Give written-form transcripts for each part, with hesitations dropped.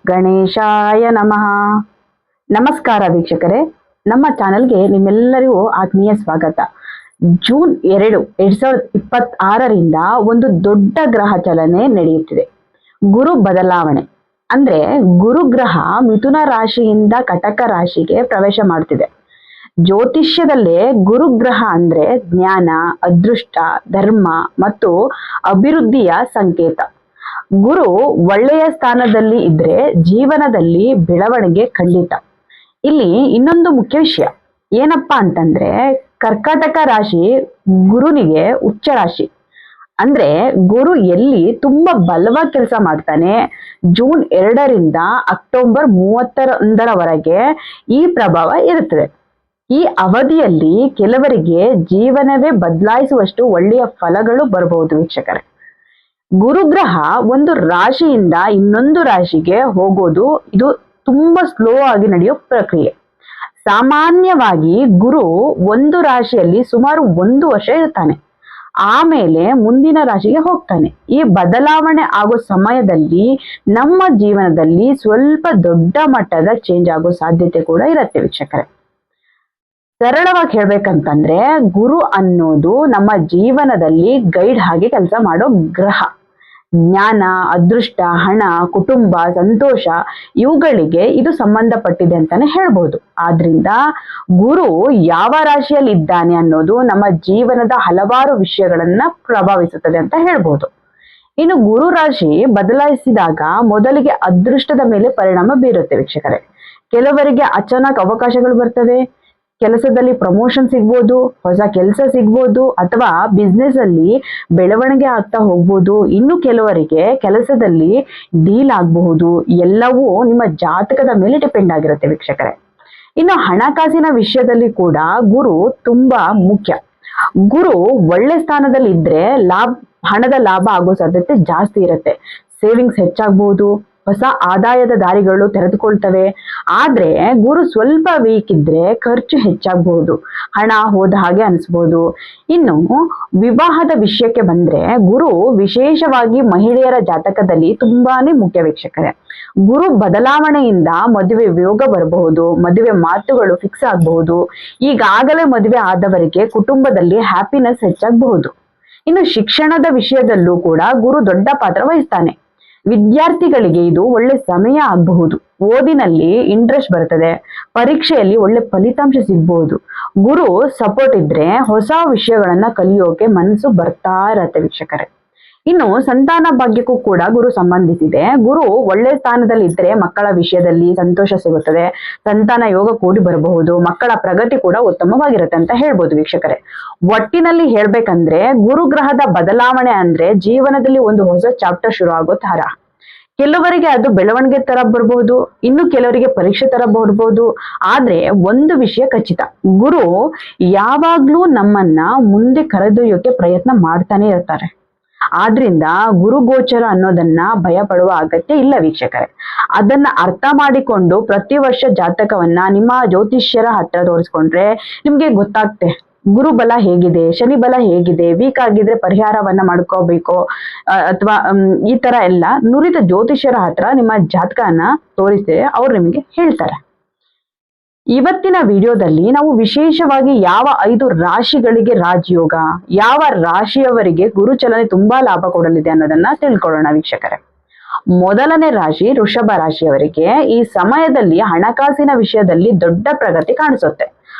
ಗಣೇಶಾಯ ನಮಃ. ನಮಸ್ಕಾರ ವೀಕ್ಷಕರೇ, ನಮ್ಮ ಚಾನೆಲ್ಗೆ ನಿಮ್ಮೆಲ್ಲರಿಗೂ ಆತ್ಮೀಯ ಸ್ವಾಗತ. ಜೂನ್ 2, 2026ರಿಂದ ಒಂದು ದೊಡ್ಡ ಗ್ರಹ ಚಲನೆ ನಡೆಯುತ್ತಿದೆ. ಗುರು ಬದಲಾವಣೆ ಅಂದ್ರೆ ಗುರುಗ್ರಹ ಮಿಥುನ ರಾಶಿಯಿಂದ ಕಟಕ ರಾಶಿಗೆ ಪ್ರವೇಶ ಮಾಡುತ್ತಿದೆ. ಜ್ಯೋತಿಷ್ಯದಲ್ಲೇ ಗುರುಗ್ರಹ ಅಂದ್ರೆ ಜ್ಞಾನ, ಅದೃಷ್ಟ, ಧರ್ಮ ಮತ್ತು ಅಭಿವೃದ್ಧಿಯ ಸಂಕೇತ. ಗುರು ಒಳ್ಳೆಯ ಸ್ಥಾನದಲ್ಲಿ ಇದ್ರೆ ಜೀವನದಲ್ಲಿ ಬೆಳವಣಿಗೆ ಖಂಡಿತ. ಇಲ್ಲಿ ಇನ್ನೊಂದು ಮುಖ್ಯ ವಿಷಯ ಏನಪ್ಪಾ ಅಂತಂದ್ರೆ, ಕರ್ಕಾಟಕ ರಾಶಿ ಗುರುನಿಗೆ ಉಚ್ಚ ರಾಶಿ. ಅಂದ್ರೆ ಗುರು ಎಲ್ಲಿ ತುಂಬಾ ಬಲವಾಗಿ ಕೆಲಸ ಮಾಡ್ತಾನೆ, ಜೂನ್ 2ರಿಂದ ಅಕ್ಟೋಬರ್ 31ರವರೆಗೆ ಈ ಪ್ರಭಾವ ಇರುತ್ತದೆ. ಈ ಅವಧಿಯಲ್ಲಿ ಕೆಲವರಿಗೆ ಜೀವನವೇ ಬದಲಾಯಿಸುವಷ್ಟು ಒಳ್ಳೆಯ ಫಲಗಳು ಬರಬಹುದು ವೀಕ್ಷಕರೇ. ಗುರುಗ್ರಹ ಒಂದು ರಾಶಿಯಿಂದ ಇನ್ನೊಂದು ರಾಶಿಗೆ ಹೋಗೋದು ಇದು ತುಂಬಾ ಸ್ಲೋ ಆಗಿ ನಡೆಯೋ ಪ್ರಕ್ರಿಯೆ. ಸಾಮಾನ್ಯವಾಗಿ ಗುರು ಒಂದು ರಾಶಿಯಲ್ಲಿ ಸುಮಾರು 1 ವರ್ಷ ಇರ್ತಾನೆ, ಆಮೇಲೆ ಮುಂದಿನ ರಾಶಿಗೆ ಹೋಗ್ತಾನೆ. ಈ ಬದಲಾವಣೆ ಆಗೋ ಸಮಯದಲ್ಲಿ ನಮ್ಮ ಜೀವನದಲ್ಲಿ ಸ್ವಲ್ಪ ದೊಡ್ಡ ಮಟ್ಟದ ಚೇಂಜ್ ಆಗೋ ಸಾಧ್ಯತೆ ಕೂಡ ಇರುತ್ತೆ ವೀಕ್ಷಕರೇ. ಸರಳವಾಗಿ ಹೇಳ್ಬೇಕಂತಂದ್ರೆ, ಗುರು ಅನ್ನೋದು ನಮ್ಮ ಜೀವನದಲ್ಲಿ ಗೈಡ್ ಹಾಗೆ ಕೆಲಸ ಮಾಡೋ ಗ್ರಹ. ಜ್ಞಾನ, ಅದೃಷ್ಟ, ಹಣ, ಕುಟುಂಬ, ಸಂತೋಷ ಇವುಗಳಿಗೆ ಇದು ಸಂಬಂಧಪಟ್ಟಿದೆ ಅಂತಾನೆ ಹೇಳ್ಬೋದು. ಆದ್ರಿಂದ ಗುರು ಯಾವ ರಾಶಿಯಲ್ಲಿ ಇದ್ದಾನೆ ಅನ್ನೋದು ನಮ್ಮ ಜೀವನದ ಹಲವಾರು ವಿಷಯಗಳನ್ನ ಪ್ರಭಾವಿಸುತ್ತದೆ ಅಂತ ಹೇಳ್ಬೋದು. ಇನ್ನು ಗುರು ರಾಶಿ ಬದಲಾಯಿಸಿದಾಗ ಮೊದಲಿಗೆ ಅದೃಷ್ಟದ ಮೇಲೆ ಪರಿಣಾಮ ಬೀರುತ್ತೆ ವೀಕ್ಷಕರೇ. ಕೆಲವರಿಗೆ ಅಚಾನಕ್ ಅವಕಾಶಗಳು ಬರ್ತವೆ, ಕೆಲಸದಲ್ಲಿ ಪ್ರಮೋಷನ್ ಸಿಗ್ಬೋದು, ಹೊಸ ಕೆಲಸ ಸಿಗ್ಬೋದು, ಅಥವಾ ಬಿಸ್ನೆಸ್ ಅಲ್ಲಿ ಬೆಳವಣಿಗೆ ಆಗ್ತಾ ಹೋಗ್ಬೋದು. ಇನ್ನು ಕೆಲವರಿಗೆ ಕೆಲಸದಲ್ಲಿ ಡೀಲ್ ಆಗಬಹುದು. ಎಲ್ಲವೂ ನಿಮ್ಮ ಜಾತಕದ ಮೇಲೆ ಡಿಪೆಂಡ್ ಆಗಿರುತ್ತೆ ವೀಕ್ಷಕರೇ. ಇನ್ನು ಹಣಕಾಸಿನ ವಿಷಯದಲ್ಲಿ ಕೂಡ ಗುರು ತುಂಬಾ ಮುಖ್ಯ. ಗುರು ಒಳ್ಳೆ ಸ್ಥಾನದಲ್ಲಿ ಇದ್ರೆ ಹಣದ ಲಾಭ ಆಗೋ ಸಾಧ್ಯತೆ ಜಾಸ್ತಿ ಇರುತ್ತೆ. ಸೇವಿಂಗ್ಸ್ ಹೆಚ್ಚಾಗಬಹುದು, ಹೊಸ ಆದಾಯದ ದಾರಿಗಳು ತೆರೆದುಕೊಳ್ತವೆ. ಆದ್ರೆ ಗುರು ಸ್ವಲ್ಪ ವೀಕ್ ಇದ್ರೆ ಖರ್ಚು ಹೆಚ್ಚಾಗಬಹುದು, ಹಣ ಹೋದ ಹಾಗೆ ಅನಿಸ್ಬೋದು. ಇನ್ನು ವಿವಾಹದ ವಿಷಯಕ್ಕೆ ಬಂದ್ರೆ ಗುರು ವಿಶೇಷವಾಗಿ ಮಹಿಳೆಯರ ಜಾತಕದಲ್ಲಿ ತುಂಬಾನೇ ಮುಖ್ಯ ವೀಕ್ಷಕರೇ. ಗುರು ಬದಲಾವಣೆಯಿಂದ ಮದುವೆ ಯೋಗ ಬರಬಹುದು, ಮದುವೆ ಮಾತುಗಳು ಫಿಕ್ಸ್ ಆಗಬಹುದು. ಈಗಾಗಲೇ ಮದುವೆ ಆದವರಿಗೆ ಕುಟುಂಬದಲ್ಲಿ ಹ್ಯಾಪಿನೆಸ್ ಹೆಚ್ಚಾಗಬಹುದು. ಇನ್ನು ಶಿಕ್ಷಣದ ವಿಷಯದಲ್ಲೂ ಕೂಡ ಗುರು ದೊಡ್ಡ ಪಾತ್ರ ವಹಿಸ್ತಾನೆ. ವಿದ್ಯಾರ್ಥಿಗಳಿಗೆ ಇದು ಒಳ್ಳೆ ಸಮಯ ಆಗಬಹುದು. ಓದಿನಲ್ಲಿ ಇಂಟ್ರೆಸ್ಟ್ ಬರ್ತದೆ, ಪರೀಕ್ಷೆಯಲ್ಲಿ ಒಳ್ಳೆ ಫಲಿತಾಂಶ ಸಿಗ್ಬಹುದು. ಗುರು ಸಪೋರ್ಟ್ ಇದ್ರೆ ಹೊಸ ವಿಷಯಗಳನ್ನ ಕಲಿಯೋಕೆ ಮನಸ್ಸು ಬರ್ತಾ ಇರತ್ತೆ ವೀಕ್ಷಕರೇ. ಇನ್ನು ಸಂತಾನ ಭಾಗ್ಯಕ್ಕೂ ಕೂಡ ಗುರು ಸಂಬಂಧಿಸಿದೆ. ಗುರು ಒಳ್ಳೆ ಸ್ಥಾನದಲ್ಲಿ ಇದ್ರೆ ಮಕ್ಕಳ ವಿಷಯದಲ್ಲಿ ಸಂತೋಷ ಸಿಗುತ್ತದೆ, ಸಂತಾನ ಯೋಗ ಕೂಡಿ ಬರಬಹುದು, ಮಕ್ಕಳ ಪ್ರಗತಿ ಕೂಡ ಉತ್ತಮವಾಗಿರುತ್ತೆ ಅಂತ ಹೇಳ್ಬೋದು ವೀಕ್ಷಕರೇ. ಒಟ್ಟಿನಲ್ಲಿ ಹೇಳ್ಬೇಕಂದ್ರೆ ಗುರುಗ್ರಹದ ಬದಲಾವಣೆ ಅಂದ್ರೆ ಜೀವನದಲ್ಲಿ ಒಂದು ಹೊಸ ಚಾಪ್ಟರ್ ಶುರು ಆಗೋ ತರ. ಕೆಲವರಿಗೆ ಅದು ಬೆಳವಣಿಗೆ ತರ ಬರ್ಬಹುದು, ಇನ್ನು ಕೆಲವರಿಗೆ ಪರೀಕ್ಷೆ ತರ ಬರ್ಬಹುದು. ಆದ್ರೆ ಒಂದು ವಿಷಯ ಖಚಿತ, ಗುರು ಯಾವಾಗ್ಲೂ ನಮ್ಮನ್ನ ಮುಂದೆ ಕರೆದೊಯ್ಯೋಕೆ ಪ್ರಯತ್ನ ಮಾಡ್ತಾನೆ ಇರ್ತಾರೆ. ಆದ್ರಿಂದ ಗುರುಗೋಚರ ಅನ್ನೋದನ್ನ ಭಯ ಪಡುವ ಅಗತ್ಯ ಇಲ್ಲ ವೀಕ್ಷಕರೇ. ಅದನ್ನ ಅರ್ಥ ಮಾಡಿಕೊಂಡು ಪ್ರತಿ ವರ್ಷ ಜಾತಕವನ್ನ ನಿಮ್ಮ ಜ್ಯೋತಿಷ್ಯರ ಹತ್ರ ತೋರಿಸ್ಕೊಂಡ್ರೆ ನಿಮ್ಗೆ ಗೊತ್ತಾಗ್ತೆ ಗುರು ಬಲ ಹೇಗಿದೆ, ಶನಿ ಬಲ ಹೇಗಿದೆ, ವೀಕ್ ಆಗಿದ್ರೆ ಪರಿಹಾರವನ್ನ ಮಾಡ್ಕೋಬೇಕು ಅಥವಾ ಈ ತರ ಎಲ್ಲ ನುರಿತ ಜ್ಯೋತಿಷ್ಯರ ಹತ್ರ ನಿಮ್ಮ ಜಾತಕನ ತೋರಿಸಿದ್ರೆ ಅವ್ರು ನಿಮಗೆ ಹೇಳ್ತಾರೆ. ಇವತ್ತಿನ ವಿಡಿಯೋದಲ್ಲಿ ನಾವು ವಿಶೇಷವಾಗಿ ಯಾವ 5 ರಾಶಿಗಳಿಗೆ ರಾಜಯೋಗ, ಯಾವ ರಾಶಿಯವರಿಗೆ ಗುರುಚಲನೆ ತುಂಬಾ ಲಾಭ ಕೊಡಲಿದೆ ಅನ್ನೋದನ್ನ ತಿಳ್ಕೊಳ್ಳೋಣ ವೀಕ್ಷಕರೇ. ಮೊದಲನೇ ರಾಶಿ ವೃಷಭ ರಾಶಿಯವರಿಗೆ ಈ ಸಮಯದಲ್ಲಿ ಹಣಕಾಸಿನ ವಿಷಯದಲ್ಲಿ ದೊಡ್ಡ ಪ್ರಗತಿ ಕಾಣಿಸುತ್ತೆ.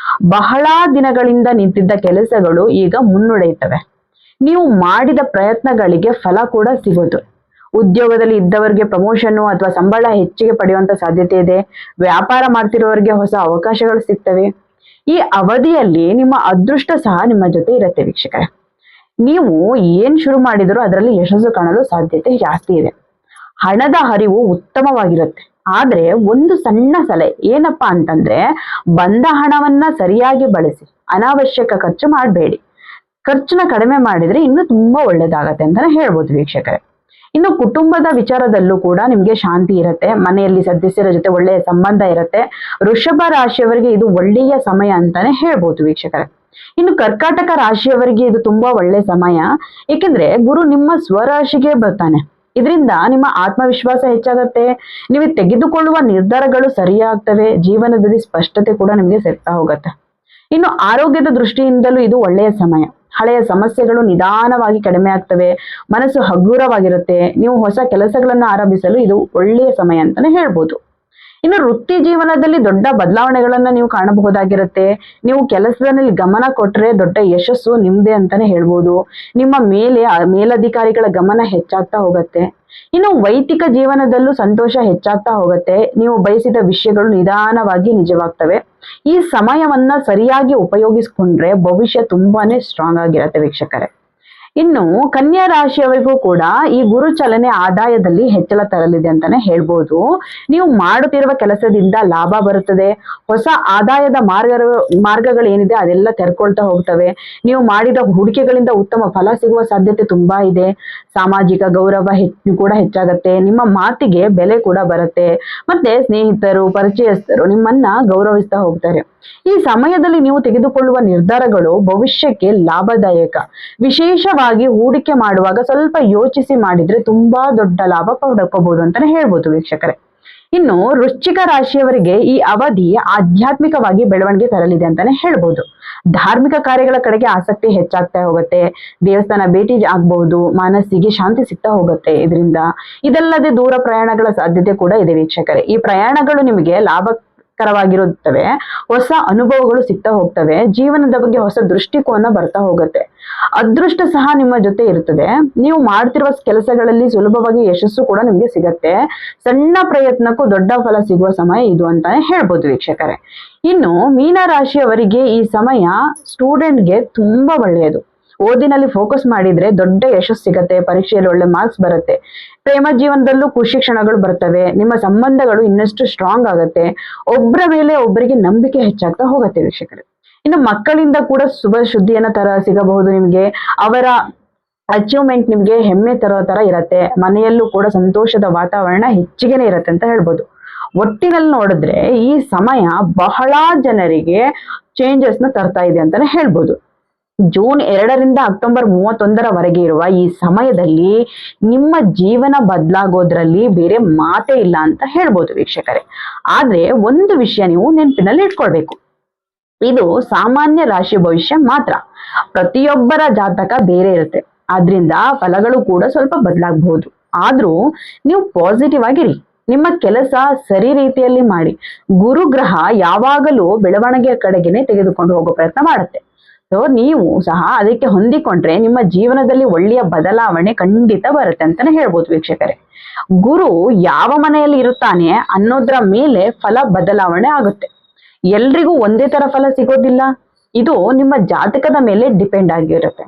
ಬಹಳ ದಿನಗಳಿಂದ ನಿಂತಿದ್ದ ಕೆಲಸಗಳು ಈಗ ಮುನ್ನಡೆಯುತ್ತವೆ. ನೀವು ಮಾಡಿದ ಪ್ರಯತ್ನಗಳಿಗೆ ಫಲ ಕೂಡ ಸಿಗೋದು. ಉದ್ಯೋಗದಲ್ಲಿ ಇದ್ದವರಿಗೆ ಪ್ರಮೋಷನ್ ಅಥವಾ ಸಂಬಳ ಹೆಚ್ಚಿಗೆ ಪಡೆಯುವಂತ ಸಾಧ್ಯತೆ ಇದೆ. ವ್ಯಾಪಾರ ಮಾಡ್ತಿರೋರಿಗೆ ಹೊಸ ಅವಕಾಶಗಳು ಸಿಗ್ತವೆ. ಈ ಅವಧಿಯಲ್ಲಿ ನಿಮ್ಮ ಅದೃಷ್ಟ ಸಹ ನಿಮ್ಮ ಜೊತೆ ಇರುತ್ತೆ ವೀಕ್ಷಕರೇ. ನೀವು ಏನ್ ಶುರು ಮಾಡಿದ್ರು ಅದರಲ್ಲಿ ಯಶಸ್ಸು ಕಾಣಲು ಸಾಧ್ಯತೆ ಜಾಸ್ತಿ ಇದೆ. ಹಣದ ಹರಿವು ಉತ್ತಮವಾಗಿರುತ್ತೆ. ಆದ್ರೆ ಒಂದು ಸಣ್ಣ ಸಲಹೆ ಏನಪ್ಪಾ ಅಂತಂದ್ರೆ, ಬಂದ ಹಣವನ್ನ ಸರಿಯಾಗಿ ಬಳಸಿ, ಅನಾವಶ್ಯಕ ಖರ್ಚು ಮಾಡಬೇಡಿ. ಖರ್ಚನ್ನ ಕಡಿಮೆ ಮಾಡಿದ್ರೆ ಇನ್ನೂ ತುಂಬಾ ಒಳ್ಳೇದಾಗತ್ತೆ ಅಂತಾನೆ ಹೇಳ್ಬೋದು ವೀಕ್ಷಕರೇ. ಇನ್ನು ಕುಟುಂಬದ ವಿಚಾರದಲ್ಲೂ ಕೂಡ ನಿಮ್ಗೆ ಶಾಂತಿ ಇರುತ್ತೆ, ಮನೆಯಲ್ಲಿ ಸದಸ್ಯರ ಜೊತೆ ಒಳ್ಳೆಯ ಸಂಬಂಧ ಇರುತ್ತೆ. ವೃಷಭ ರಾಶಿಯವರಿಗೆ ಇದು ಒಳ್ಳೆಯ ಸಮಯ ಅಂತಾನೆ ಹೇಳ್ಬೋದು ವೀಕ್ಷಕರೇ. ಇನ್ನು ಕರ್ಕಾಟಕ ರಾಶಿಯವರಿಗೆ ಇದು ತುಂಬಾ ಒಳ್ಳೆ ಸಮಯ, ಏಕೆಂದ್ರೆ ಗುರು ನಿಮ್ಮ ಸ್ವರಾಶಿಗೆ ಬರ್ತಾನೆ. ಇದರಿಂದ ನಿಮ್ಮ ಆತ್ಮವಿಶ್ವಾಸ ಹೆಚ್ಚಾಗತ್ತೆ, ನೀವು ತೆಗೆದುಕೊಳ್ಳುವ ನಿರ್ಧಾರಗಳು ಸರಿಯಾಗ್ತವೆ, ಜೀವನದಲ್ಲಿ ಸ್ಪಷ್ಟತೆ ಕೂಡ ನಿಮಗೆ ಸಿಗ್ತಾ ಹೋಗುತ್ತೆ. ಇನ್ನು ಆರೋಗ್ಯದ ದೃಷ್ಟಿಯಿಂದಲೂ ಇದು ಒಳ್ಳೆಯ ಸಮಯ. ಹಳೆಯ ಸಮಸ್ಯೆಗಳು ನಿಧಾನವಾಗಿ ಕಡಿಮೆ ಆಗ್ತವೆ, ಮನಸ್ಸು ಹಗುರವಾಗಿರುತ್ತೆ. ನೀವು ಹೊಸ ಕೆಲಸಗಳನ್ನು ಆರಂಭಿಸಲು ಇದು ಒಳ್ಳೆಯ ಸಮಯ ಅಂತಾನೆ ಹೇಳ್ಬೋದು. ಇನ್ನು ವೃತ್ತಿ ಜೀವನದಲ್ಲಿ ದೊಡ್ಡ ಬದಲಾವಣೆಗಳನ್ನ ನೀವು ಕಾಣಬಹುದಾಗಿರುತ್ತೆ. ನೀವು ಕೆಲಸದಲ್ಲಿ ಗಮನ ಕೊಟ್ರೆ ದೊಡ್ಡ ಯಶಸ್ಸು ನಿಮ್ದೇ ಅಂತಾನೆ ಹೇಳ್ಬೋದು. ನಿಮ್ಮ ಮೇಲಧಿಕಾರಿಗಳ ಗಮನ ಹೆಚ್ಚಾಗ್ತಾ ಹೋಗುತ್ತೆ. ಇನ್ನು ವೈಯಕ್ತಿಕ ಜೀವನದಲ್ಲೂ ಸಂತೋಷ ಹೆಚ್ಚಾಗ್ತಾ ಹೋಗುತ್ತೆ. ನೀವು ಬಯಸಿದ ವಿಷಯಗಳು ನಿಧಾನವಾಗಿ ನಿಜವಾಗ್ತವೆ. ಈ ಸಮಯವನ್ನ ಸರಿಯಾಗಿ ಉಪಯೋಗಿಸ್ಕೊಂಡ್ರೆ ಭವಿಷ್ಯ ತುಂಬಾನೇ ಸ್ಟ್ರಾಂಗ್ ಆಗಿರತ್ತೆ ವೀಕ್ಷಕರೇ. ಇನ್ನು ಕನ್ಯಾ ರಾಶಿಯವರಿಗೂ ಕೂಡ ಈ ಗುರು ಚಲನೆ ಆದಾಯದಲ್ಲಿ ಹೆಚ್ಚಳ ತರಲಿದೆ ಅಂತಾನೆ ಹೇಳ್ಬೋದು. ನೀವು ಮಾಡುತ್ತಿರುವ ಕೆಲಸದಿಂದ ಲಾಭ ಬರುತ್ತದೆ. ಹೊಸ ಆದಾಯದ ಮಾರ್ಗಗಳೇನಿದೆ ಅದೆಲ್ಲ ತೆರ್ಕೊಳ್ತಾ ಹೋಗ್ತವೆ. ನೀವು ಮಾಡಿದ ಹೂಡಿಕೆಗಳಿಂದ ಉತ್ತಮ ಫಲ ಸಿಗುವ ಸಾಧ್ಯತೆ ತುಂಬಾ ಇದೆ. ಸಾಮಾಜಿಕ ಗೌರವ ಕೂಡ ಹೆಚ್ಚಾಗತ್ತೆ. ನಿಮ್ಮ ಮಾತಿಗೆ ಬೆಲೆ ಕೂಡ ಬರುತ್ತೆ. ಮತ್ತೆ ಸ್ನೇಹಿತರು, ಪರಿಚಯಸ್ಥರು ನಿಮ್ಮನ್ನ ಗೌರವಿಸ್ತಾ ಹೋಗ್ತಾರೆ. ಈ ಸಮಯದಲ್ಲಿ ನೀವು ತೆಗೆದುಕೊಳ್ಳುವ ನಿರ್ಧಾರಗಳು ಭವಿಷ್ಯಕ್ಕೆ ಲಾಭದಾಯಕ. ವಿಶೇಷವಾಗಿ ಹೂಡಿಕೆ ಮಾಡುವಾಗ ಸ್ವಲ್ಪ ಯೋಚಿಸಿ ಮಾಡಿದ್ರೆ ತುಂಬಾ ದೊಡ್ಡ ಲಾಭ ಪಡ್ಕೋಬಹುದು ಅಂತಾನೆ ಹೇಳ್ಬೋದು ವೀಕ್ಷಕರೇ. ಇನ್ನು ವೃಶ್ಚಿಕ ರಾಶಿಯವರಿಗೆ ಈ ಅವಧಿ ಆಧ್ಯಾತ್ಮಿಕವಾಗಿ ಬೆಳವಣಿಗೆ ತರಲಿದೆ ಅಂತಾನೆ ಹೇಳ್ಬೋದು. ಧಾರ್ಮಿಕ ಕಾರ್ಯಗಳ ಕಡೆಗೆ ಆಸಕ್ತಿ ಹೆಚ್ಚಾಗ್ತಾ ಹೋಗುತ್ತೆ. ದೇವಸ್ಥಾನ ಭೇಟಿ ಆಗ್ಬಹುದು, ಮನಸ್ಸಿಗೆ ಶಾಂತಿ ಸಿಗ್ತಾ ಹೋಗುತ್ತೆ ಇದರಿಂದ. ಇದಲ್ಲದೆ ದೂರ ಪ್ರಯಾಣಗಳ ಸಾಧ್ಯತೆ ಕೂಡ ಇದೆ ವೀಕ್ಷಕರೇ. ಈ ಪ್ರಯಾಣಗಳು ನಿಮಗೆ ಲಾಭಕರವಾಗಿರುತ್ತವೆ. ಹೊಸ ಅನುಭವಗಳು ಸಿಗ್ತಾ ಹೋಗ್ತವೆ. ಜೀವನದ ಬಗ್ಗೆ ಹೊಸ ದೃಷ್ಟಿಕೋನ ಬರ್ತಾ ಹೋಗುತ್ತೆ. ಅದೃಷ್ಟ ಸಹ ನಿಮ್ಮ ಜೊತೆ ಇರುತ್ತದೆ. ನೀವು ಮಾಡ್ತಿರುವ ಕೆಲಸಗಳಲ್ಲಿ ಸುಲಭವಾಗಿ ಯಶಸ್ಸು ಕೂಡ ನಿಮ್ಗೆ ಸಿಗತ್ತೆ. ಸಣ್ಣ ಪ್ರಯತ್ನಕ್ಕೂ ದೊಡ್ಡ ಫಲ ಸಿಗುವ ಸಮಯ ಇದು ಅಂತಾನೆ ಹೇಳ್ಬೋದು ವೀಕ್ಷಕರೇ. ಇನ್ನು ಮೀನ ರಾಶಿಯವರಿಗೆ ಈ ಸಮಯ ಸ್ಟೂಡೆಂಟ್ಗೆ ತುಂಬಾ ಒಳ್ಳೆಯದು. ಓದಿನಲ್ಲಿ ಫೋಕಸ್ ಮಾಡಿದ್ರೆ ದೊಡ್ಡ ಯಶಸ್ಸು ಸಿಗತ್ತೆ. ಪರೀಕ್ಷೆಯಲ್ಲಿ ಒಳ್ಳೆ ಮಾರ್ಕ್ಸ್ ಬರುತ್ತೆ. ಪ್ರೇಮ ಜೀವನದಲ್ಲೂ ಖುಷಿ ಕ್ಷಣಗಳು ಬರ್ತವೆ. ನಿಮ್ಮ ಸಂಬಂಧಗಳು ಇನ್ನಷ್ಟು ಸ್ಟ್ರಾಂಗ್ ಆಗತ್ತೆ. ಒಬ್ಬರ ಮೇಲೆ ಒಬ್ಬರಿಗೆ ನಂಬಿಕೆ ಹೆಚ್ಚಾಗ್ತಾ ಹೋಗುತ್ತೆ ವೀಕ್ಷಕರೇ. ಇನ್ನು ಮಕ್ಕಳಿಂದ ಕೂಡ ಶುಭ ಸುದ್ದಿಯನ್ನ ಸಿಗಬಹುದು ನಿಮ್ಗೆ. ಅವರ ಅಚೀವ್ಮೆಂಟ್ ನಿಮ್ಗೆ ಹೆಮ್ಮೆ ತರೋ ತರ ಇರತ್ತೆ. ಮನೆಯಲ್ಲೂ ಕೂಡ ಸಂತೋಷದ ವಾತಾವರಣ ಹೆಚ್ಚಿಗೆನೆ ಇರತ್ತೆ ಅಂತ ಹೇಳ್ಬೋದು. ಒಟ್ಟಿನಲ್ಲಿ ನೋಡಿದ್ರೆ ಈ ಸಮಯ ಬಹಳ ಜನರಿಗೆ ಚೇಂಜಸ್ ನ ತರ್ತಾ ಇದೆ ಅಂತಾನೆ ಹೇಳ್ಬೋದು. ಜೂನ್ 2ರಿಂದ ಅಕ್ಟೋಬರ್ 31ರವರೆಗೆ ಇರುವ ಈ ಸಮಯದಲ್ಲಿ ನಿಮ್ಮ ಜೀವನ ಬದಲಾಗೋದ್ರಲ್ಲಿ ಬೇರೆ ಮಾತೇ ಇಲ್ಲ ಅಂತ ಹೇಳ್ಬೋದು ವೀಕ್ಷಕರೇ. ಆದ್ರೆ ಒಂದು ವಿಷಯ ನೀವು ನೆನಪಿನಲ್ಲಿ ಇಟ್ಕೊಳ್ಬೇಕು. ಇದು ಸಾಮಾನ್ಯ ರಾಶಿ ಭವಿಷ್ಯ ಮಾತ್ರ. ಪ್ರತಿಯೊಬ್ಬರ ಜಾತಕ ಬೇರೆ ಇರುತ್ತೆ. ಆದ್ರಿಂದ ಫಲಗಳು ಕೂಡ ಸ್ವಲ್ಪ ಬದಲಾಗಬಹುದು. ಆದ್ರೂ ನೀವು ಪಾಸಿಟಿವ್ ಆಗಿರಿ. ನಿಮ್ಮ ಕೆಲಸ ಸರಿ ರೀತಿಯಲ್ಲಿ ಮಾಡಿ. ಗುರುಗ್ರಹ ಯಾವಾಗಲೂ ಬೆಳವಣಿಗೆಯ ಕಡೆಗೆನೆ ತೆಗೆದುಕೊಂಡು ಹೋಗೋ ಪ್ರಯತ್ನ ಮಾಡುತ್ತೆ. ಸೊ ನೀವು ಸಹ ಅದಕ್ಕೆ ಹೊಂದಿಕೊಂಡ್ರೆ ನಿಮ್ಮ ಜೀವನದಲ್ಲಿ ಒಳ್ಳೆಯ ಬದಲಾವಣೆ ಖಂಡಿತ ಬರುತ್ತೆ ಅಂತಾನೆ ಹೇಳ್ಬೋದು ವೀಕ್ಷಕರೇ. ಗುರು ಯಾವ ಮನೆಯಲ್ಲಿ ಇರುತ್ತಾನೆ ಅನ್ನೋದ್ರ ಮೇಲೆ ಫಲ ಬದಲಾವಣೆ ಆಗುತ್ತೆ. ಎಲ್ರಿಗೂ ಒಂದೇ ತರ ಫಲ ಸಿಗೋದಿಲ್ಲ. ಇದು ನಿಮ್ಮ ಜಾತಕದ ಮೇಲೆ ಡಿಪೆಂಡ್ ಆಗಿರುತ್ತೆ.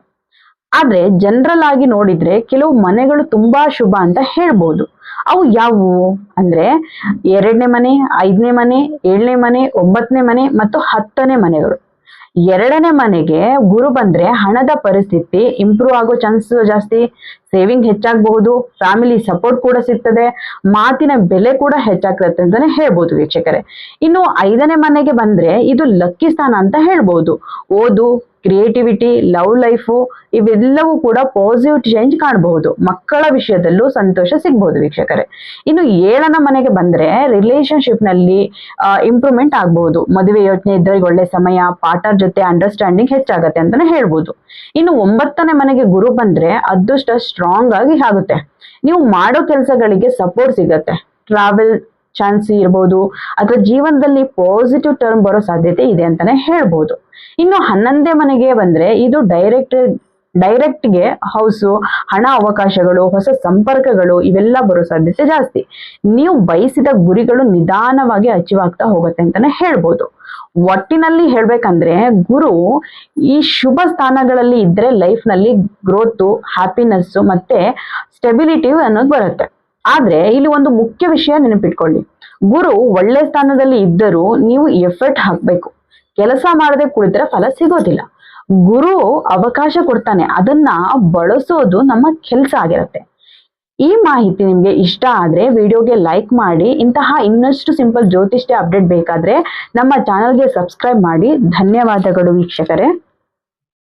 ಆದ್ರೆ ಜನರಲ್ ಆಗಿ ನೋಡಿದ್ರೆ ಕೆಲವು ಮನೆಗಳು ತುಂಬಾ ಶುಭ ಅಂತ ಹೇಳ್ಬೋದು. ಅವು ಯಾವುವು ಅಂದ್ರೆ 2ನೇ ಮನೆ, 5ನೇ ಮನೆ, 7ನೇ ಮನೆ, 9ನೇ ಮನೆ ಮತ್ತು 10ನೇ ಮನೆಗಳು. 2ನೇ ಮನೆಗೆ ಗುರು ಬಂದ್ರೆ ಹಣದ ಪರಿಸ್ಥಿತಿ ಇಂಪ್ರೂವ್ ಆಗೋ ಚಾನ್ಸ್ ಜಾಸ್ತಿ. ಸೇವಿಂಗ್ ಹೆಚ್ಚಾಗಬಹುದು. ಫ್ಯಾಮಿಲಿ ಸಪೋರ್ಟ್ ಕೂಡ ಸಿಗ್ತದೆ. ಮಾತಿನ ಬೆಲೆ ಕೂಡ ಹೆಚ್ಚಾಗ್ತದೆ ಅಂತಾನೆ ಹೇಳ್ಬೋದು ವೀಕ್ಷಕರೇ. ಇನ್ನು 5ನೇ ಮನೆಗೆ ಬಂದ್ರೆ ಇದು ಲಕ್ಕಿ ಸ್ಥಾನ ಅಂತ ಹೇಳ್ಬೋದು. ಓದು, ಕ್ರಿಯೇಟಿವಿಟಿ, ಲವ್ ಲೈಫು ಇವೆಲ್ಲವೂ ಕೂಡ ಪಾಸಿಟಿವ್ ಚೇಂಜ್ ಕಾಣಬಹುದು. ಮಕ್ಕಳ ವಿಷಯದಲ್ಲೂ ಸಂತೋಷ ಸಿಗ್ಬಹುದು ವೀಕ್ಷಕರೇ. ಇನ್ನು 7ನೇ ಮನೆಗೆ ಬಂದ್ರೆ ರಿಲೇಶನ್ಶಿಪ್ ನಲ್ಲಿ ಇಂಪ್ರೂವ್ಮೆಂಟ್ ಆಗಬಹುದು. ಮದುವೆ ಯೋಚನೆ ಇದ್ರೆ ಒಳ್ಳೆ ಸಮಯ. ಪಾರ್ಟ್ನರ್ ಜೊತೆ ಅಂಡರ್ಸ್ಟ್ಯಾಂಡಿಂಗ್ ಹೆಚ್ಚಾಗತ್ತೆ ಅಂತಾನೆ ಹೇಳ್ಬೋದು. ಇನ್ನು 9ನೇ ಮನೆಗೆ ಗುರು ಬಂದ್ರೆ ಅದೃಷ್ಟ ಸ್ಟ್ರಾಂಗ್ ಆಗಿ ಆಗುತ್ತೆ. ನೀವು ಮಾಡೋ ಕೆಲಸಗಳಿಗೆ ಸಪೋರ್ಟ್ ಸಿಗತ್ತೆ. ಟ್ರಾವೆಲ್ ಚಾನ್ಸ್ ಇರ್ಬೋದು ಅಥವಾ ಜೀವನದಲ್ಲಿ ಪಾಸಿಟಿವ್ ಟರ್ಮ್ ಬರೋ ಸಾಧ್ಯತೆ ಇದೆ ಅಂತಾನೆ ಹೇಳ್ಬೋದು. ಇನ್ನು 11ನೇ ಮನೆಗೆ ಬಂದ್ರೆ ಇದು ಡೈರೆಕ್ಟ್ಗೆ ಹೌಸು, ಹಣ ಅವಕಾಶಗಳು, ಹೊಸ ಸಂಪರ್ಕಗಳು ಇವೆಲ್ಲ ಬರೋ ಸಾಧ್ಯತೆ ಜಾಸ್ತಿ. ನೀವು ಬಯಸಿದ ಗುರಿಗಳು ನಿಧಾನವಾಗಿ ಅಚೀವ್ ಆಗ್ತಾ ಹೋಗುತ್ತೆ ಅಂತಾನೆ ಹೇಳ್ಬೋದು. ಒಟ್ಟಿನಲ್ಲಿ ಹೇಳ್ಬೇಕಂದ್ರೆ ಗುರು ಈ ಶುಭ ಸ್ಥಾನಗಳಲ್ಲಿ ಇದ್ರೆ ಲೈಫ್ ನಲ್ಲಿ ಗ್ರೋತ್, ಹ್ಯಾಪಿನೆಸ್ ಮತ್ತೆ ಸ್ಟೆಬಿಲಿಟಿ ಅನ್ನೋದು ಬರುತ್ತೆ. ಆದ್ರೆ ಇಲ್ಲಿ ಒಂದು ಮುಖ್ಯ ವಿಷಯ ನೆನಪಿಟ್ಕೊಳ್ಳಿ. ಗುರು ಒಳ್ಳೆ ಸ್ಥಾನದಲ್ಲಿ ಇದ್ದರೂ ನೀವು ಎಫರ್ಟ್ ಹಾಕ್ಬೇಕು. ಕೆಲಸ ಮಾಡದೆ ಕುಳಿತರೆ ಫಲ ಸಿಗೋದಿಲ್ಲ. ಗುರು ಅವಕಾಶ ಕೊಡ್ತಾನೆ, ಅದನ್ನ ಬಳಸೋದು ನಮ್ಮ ಕೆಲಸ ಆಗಿರುತ್ತೆ. ಈ ಮಾಹಿತಿ ನಿಮ್ಗೆ ಇಷ್ಟ ಆದ್ರೆ ವಿಡಿಯೋಗೆ ಲೈಕ್ ಮಾಡಿ. ಇಂತಹ ಇನ್ನಷ್ಟು ಸಿಂಪಲ್ ಜ್ಯೋತಿಷ್ಯ ಅಪ್ಡೇಟ್ ಬೇಕಾದ್ರೆ ನಮ್ಮ ಚಾನಲ್ಗೆ ಸಬ್ಸ್ಕ್ರೈಬ್ ಮಾಡಿ. ಧನ್ಯವಾದಗಳು ವೀಕ್ಷಕರೇ.